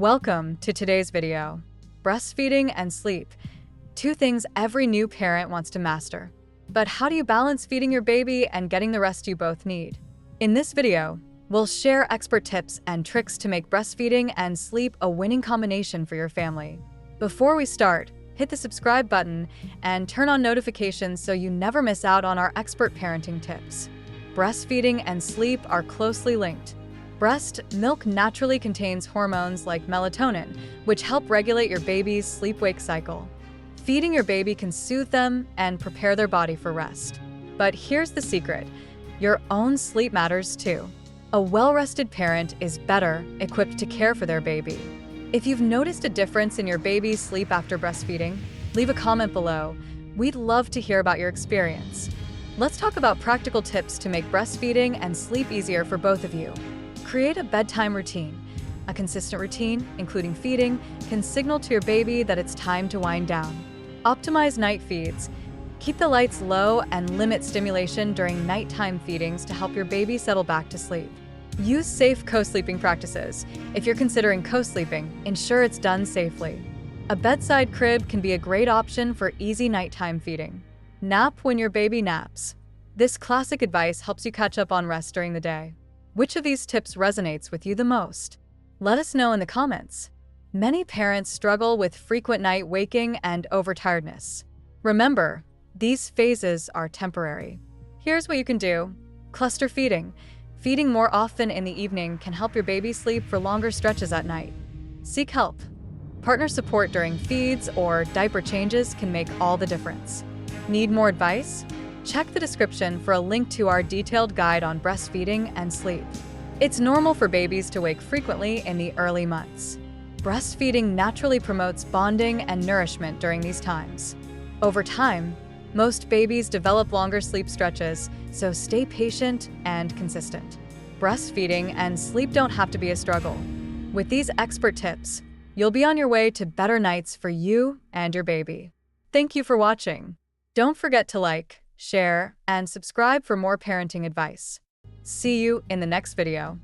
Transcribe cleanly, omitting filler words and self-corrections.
Welcome to today's video. Breastfeeding and sleep. Two things every new parent wants to master. But how do you balance feeding your baby and getting the rest you both need? In this video, we'll share expert tips and tricks to make breastfeeding and sleep a winning combination for your family. Before we start, hit the subscribe button and turn on notifications so you never miss out on our expert parenting tips. Breastfeeding and sleep are closely linked. Breast milk naturally contains hormones like melatonin, which help regulate your baby's sleep-wake cycle. Feeding your baby can soothe them and prepare their body for rest. But here's the secret: your own sleep matters too. A well-rested parent is better equipped to care for their baby. If you've noticed a difference in your baby's sleep after breastfeeding, leave a comment below. We'd love to hear about your experience. Let's talk about practical tips to make breastfeeding and sleep easier for both of you. Create a bedtime routine. A consistent routine, including feeding, can signal to your baby that it's time to wind down. Optimize night feeds. Keep the lights low and limit stimulation during nighttime feedings to help your baby settle back to sleep. Use safe co-sleeping practices. If you're considering co-sleeping, ensure it's done safely. A bedside crib can be a great option for easy nighttime feeding. Nap when your baby naps. This classic advice helps you catch up on rest during the day. Which of these tips resonates with you the most? Let us know in the comments. Many parents struggle with frequent night waking and overtiredness. Remember, these phases are temporary. Here's what you can do. Cluster feeding. Feeding more often in the evening can help your baby sleep for longer stretches at night. Seek help. Partner support during feeds or diaper changes can make all the difference. Need more advice? Check the description for a link to our detailed guide on breastfeeding and sleep. It's normal for babies to wake frequently in the early months. Breastfeeding naturally promotes bonding and nourishment during these times. Over time, most babies develop longer sleep stretches, so stay patient and consistent. Breastfeeding and sleep don't have to be a struggle. With these expert tips, you'll be on your way to better nights for you and your baby. Thank you for watching. Don't forget to like, share, and subscribe for more parenting advice. See you in the next video.